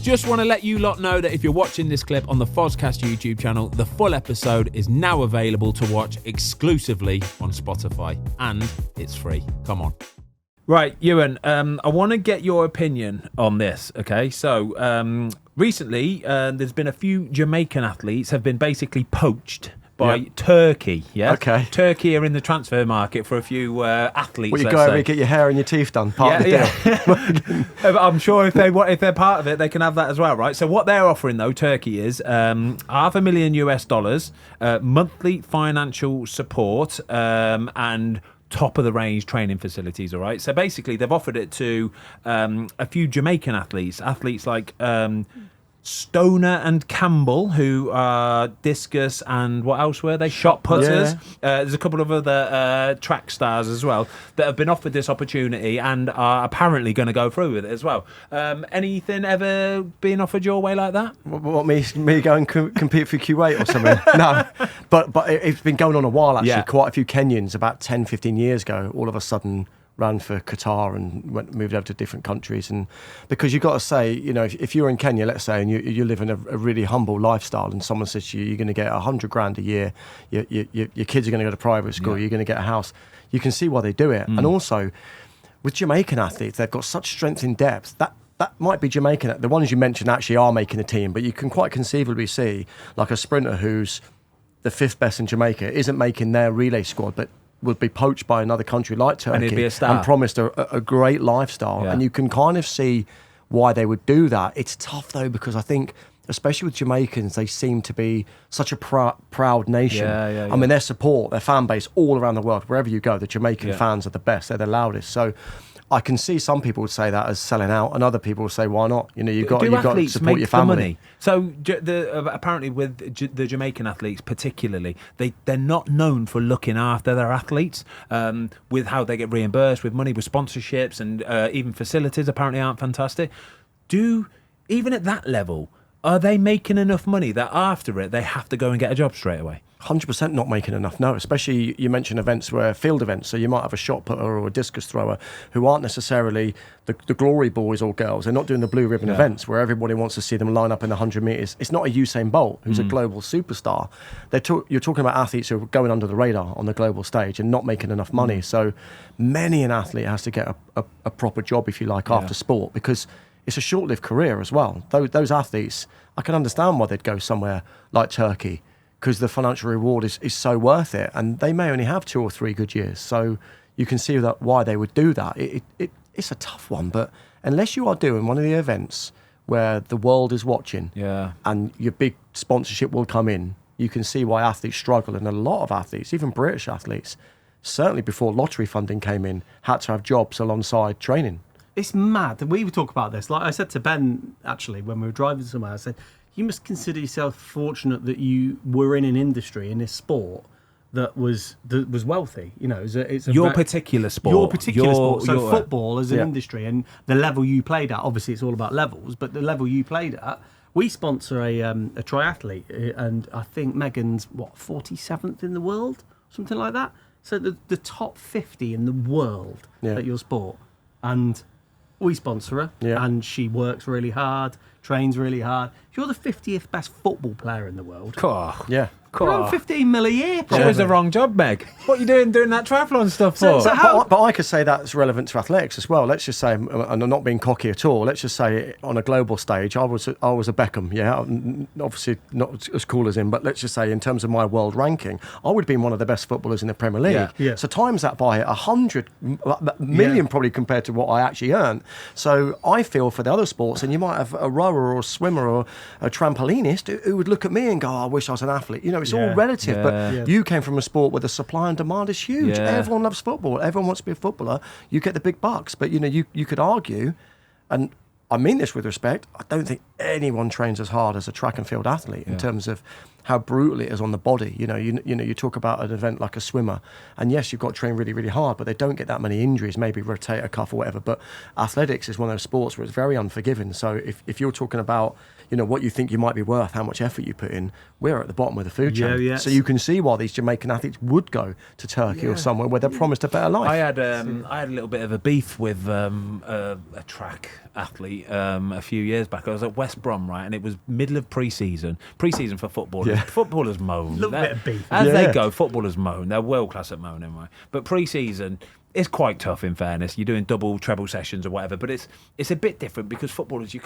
Just want to let you lot know that if you're watching this clip on the Fozcast YouTube channel, the full episode is now available to watch exclusively on Spotify, and it's free. Come on. Right, Ewan, I want to get your opinion on this, okay? So, recently, there's been a few Jamaican athletes have been basically poached by Turkey, yeah? Okay. Turkey are in the transfer market for a few athletes, Well, you go over and get your hair and your teeth done, part of the deal. I'm sure if they're part of it, they can have that as well, right? So what they're offering, though, Turkey is $500,000 US, monthly financial support, and top-of-the-range training facilities, all right? So basically, they've offered it to a few Jamaican athletes like Stoner and Campbell, who are discus and what else were they? Shot putters. There's a couple of other track stars as well that have been offered this opportunity and are apparently going to go through with it as well. Anything ever been offered your way like that? What me go and compete for Kuwait or something? No, but it's been going on a while actually. Yeah. Quite a few Kenyans about 10, 15 years ago, all of a sudden ran for Qatar and moved over to different countries. And because you've got to say, you know, if you're in Kenya, let's say, and you live in a really humble lifestyle, and someone says to you, you're going to get $100,000 a year, your kids are going to go to private school, you're going to get a house, you can see why they do it. And also, with Jamaican athletes, they've got such strength in depth that might be Jamaican. The ones you mentioned actually are making the team, but you can quite conceivably see like a sprinter who's the 5th best in Jamaica isn't making their relay squad, but would be poached by another country like Turkey and he'd be a star. And promised a great lifestyle. Yeah. And you can kind of see why they would do that. It's tough though, because I think, especially with Jamaicans, they seem to be such a proud nation. Yeah. I mean, their support, their fan base all around the world, wherever you go, the Jamaican fans are the best, they're the loudest. So I can see some people would say that as selling out, and other people would say, why not? You know, you've got to support your family. Money? So apparently with the Jamaican athletes particularly, they're not known for looking after their athletes, with how they get reimbursed with money, with sponsorships, and even facilities apparently aren't fantastic. Even at that level, are they making enough money that after it they have to go and get a job straight away? 100% not making enough, no. Especially you mentioned events where field events, so you might have a shot putter or a discus thrower who aren't necessarily the glory boys or girls. They're not doing the blue ribbon events where everybody wants to see them line up in the 100 metres. It's not a Usain Bolt who's a global superstar. You're talking about athletes who are going under the radar on the global stage and not making enough money. So many an athlete has to get a proper job, if you like, after sport, because it's a short-lived career as well. Those athletes, I can understand why they'd go somewhere like Turkey, because the financial reward is so worth it, and they may only have 2 or 3 good years. So you can see that why they would do that. It's a tough one, but unless you are doing one of the events where the world is watching and your big sponsorship will come in, you can see why athletes struggle. And a lot of athletes, even British athletes, certainly before lottery funding came in, had to have jobs alongside training. It's mad. We would talk about this. Like I said to Ben, actually, when we were driving somewhere, I said, you must consider yourself fortunate that you were in an industry, in this sport, that was wealthy. You know, it's your particular sport. Your particular sport. So football as an industry, and the level you played at, obviously it's all about levels, but the level you played at, we sponsor a triathlete, and I think Megan's, 47th in the world? Something like that. So the top 50 in the world at your sport. And we sponsor her, and she works really hard, trains really hard. You're the 50th best football player in the world. Yeah. You're on 15 mil a year. That was the wrong job, Meg. What are you doing that triathlon stuff for? But I could say that's relevant to athletics as well. Let's just say, and I'm not being cocky at all, let's just say on a global stage, I was a Beckham, obviously not as cool as him, but let's just say in terms of my world ranking, I would have been one of the best footballers in the Premier League. Yeah. So times that by 100 million probably compared to what I actually earned. So I feel for the other sports, and you might have a rower or a swimmer or a trampolinist who would look at me and go, I wish I was an athlete. You know, it's all relative, but you came from a sport where the supply and demand is huge. Everyone loves football. Everyone wants to be a footballer. You get the big bucks, but you could argue, and I mean this with respect, I don't think anyone trains as hard as a track and field athlete in terms of how brutal it is on the body. You talk about an event like a swimmer, and yes, you've got to train really, really hard, but they don't get that many injuries, maybe rotator cuff or whatever. But athletics is one of those sports where it's very unforgiving. So if you're talking about what you think you might be worth, how much effort you put in, we're at the bottom of the food chain. Yes. So you can see why these Jamaican athletes would go to Turkey or somewhere where they're promised a better life. I had a little bit of a beef with a track athlete a few years back. I was at West Brom, right? And it was middle of pre-season for footballers. Yeah. Footballers moan. Little bit of beef. As they Yeah. go, footballers moan. They're world class at moaning, right? But pre-season, it's quite tough, in fairness. You're doing double, treble sessions or whatever, but it's a bit different because footballers, you're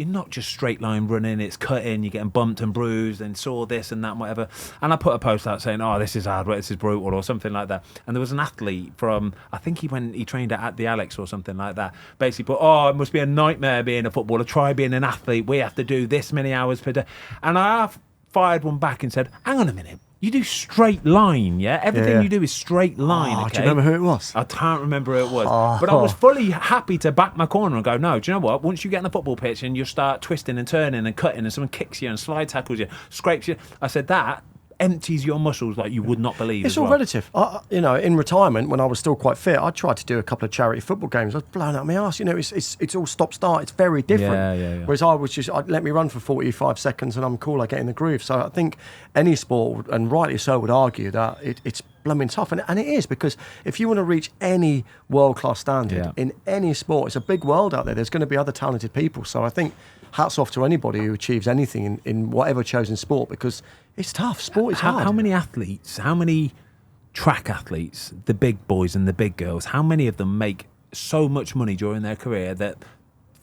not just straight line running, it's cutting, you're getting bumped and bruised and saw this and that and whatever. And I put a post out saying, oh, this is hard work, this is brutal or something like that. And there was an athlete from, I think he trained at the Alex or something like that, basically put, oh, it must be a nightmare being a footballer, try being an athlete, we have to do this many hours per day. And I fired one back and said, hang on a minute. You do straight line, yeah? Everything you do is straight line, okay? Do you remember who it was? I can't remember who it was. But I was fully happy to back my corner and go, no, do you know what? Once you get in the football pitch and you start twisting and turning and cutting and someone kicks you and slide tackles you, scrapes you, I said, that empties your muscles like you would not believe. It's all relative. In retirement, when I was still quite fit, I tried to do a couple of charity football games. I was blown out my arse. It's all stop-start. It's very different. Yeah. Whereas I was just, let me run for 45 seconds and I'm cool. I get in the groove. So I think any sport, and rightly so, would argue that it's blooming tough. And it is, because if you want to reach any world-class standard in any sport, it's a big world out there. There's going to be other talented people. So I think hats off to anybody who achieves anything in whatever chosen sport, because it's tough. Sport is hard. How many athletes, how many track athletes, the big boys and the big girls, how many of them make so much money during their career that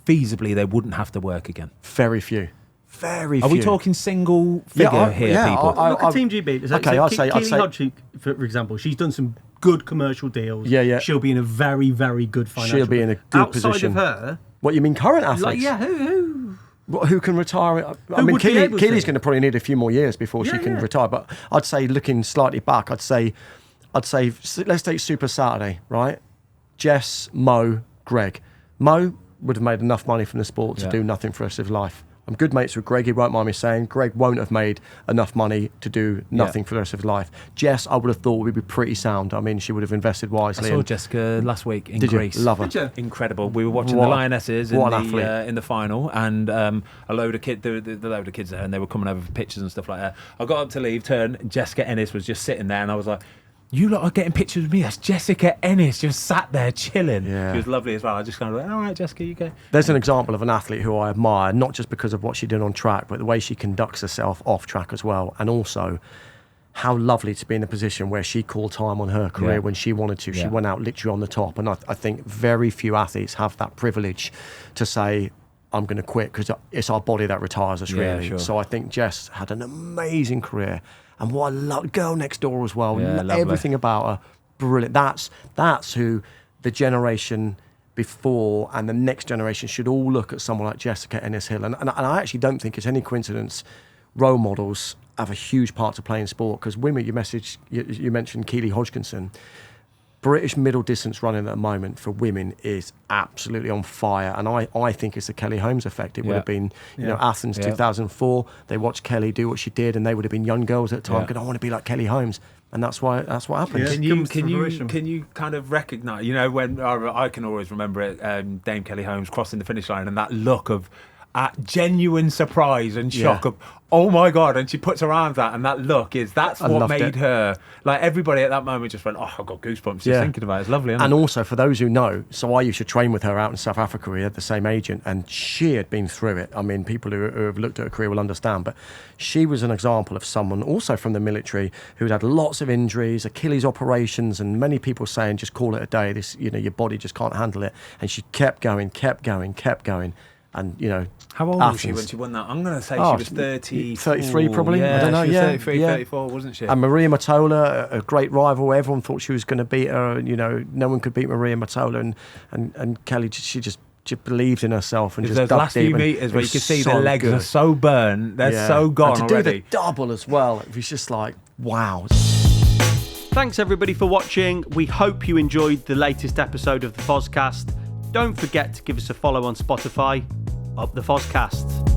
feasibly they wouldn't have to work again? Very few. Very few. Are we talking single figure here, people? Look at Team GB. Okay, I'd say- Hodge, for example, she's done some good commercial deals. Yeah. She'll be in a very, very good financial. She'll be in a good Outside position. of her, What, you mean current athletes? Who can retire? I mean, would be able to? Keely's going to probably need a few more years before she can retire. But I'd say, looking slightly back, I'd say, let's take Super Saturday, right? Jess, Mo, Greg. Mo would have made enough money from the sport to do nothing for the rest of his life. I'm good mates with Greg, he won't mind me saying. Greg won't have made enough money to do nothing for the rest of his life. Jess, I would have thought would be pretty sound. I mean, she would have invested wisely. I saw Jessica last week in Did Greece. you? Love her. Did you? Incredible. We were watching the Lionesses in the final, and a load of kids, the load of kids there, and they were coming over for pictures and stuff like that. I got up to leave, turned, Jessica Ennis was just sitting there, and I was like, you lot are getting pictures with me. That's Jessica Ennis just sat there chilling. Yeah. She was lovely as well. I just kind of went, all right, Jessica, you go. There's an example of an athlete who I admire, not just because of what she did on track, but the way she conducts herself off track as well. And also how lovely to be in a position where she called time on her career when she wanted to. She went out literally on the top. And I think very few athletes have that privilege to say, I'm going to quit, because it's our body that retires us, really. Sure. So I think Jess had an amazing career. And what I love, girl next door as well. Yeah, everything about her, brilliant. That's who the generation before and the next generation should all look at someone like Jessica Ennis Hill. And I actually don't think it's any coincidence role models have a huge part to play in sport, because women, you mentioned Keely Hodgkinson. British middle distance running at the moment for women is absolutely on fire, and I think it's the Kelly Holmes effect. It would have been, Athens 2004. They watched Kelly do what she did, and they would have been young girls at the time. I want to be like Kelly Holmes, and that's what happens. Can you kind of recognise? When I can always remember it, Dame Kelly Holmes crossing the finish line, and that look of genuine surprise and shock of, oh my God, and she puts her arms out, and that look that's what made her, like, everybody at that moment just went, oh, I've got goosebumps just thinking about it. It's lovely, isn't it? And also, for those who know, so I used to train with her out in South Africa. We had the same agent, and she had been through it. I mean, people who have looked at her career will understand, but she was an example of someone also from the military who had lots of injuries, Achilles operations, and many people saying, just call it a day, this, your body just can't handle it. And she kept going. And, how old was she when she won that? I'm going to say she was 33 probably. Yeah, I don't know. she was 33, yeah. 34, wasn't she? And Maria Matola, a great rival. Everyone thought she was going to beat her. No one could beat Maria Matola. And Kelly, she just believed in herself and just those dug last deep. few meters where you could see so the legs good. are so burnt, they're so gone and to already. do the double as well, it was just like, wow. Thanks everybody for watching. We hope you enjoyed the latest episode of the Fozcast. Don't forget to give us a follow on Spotify. Up the Fozcast.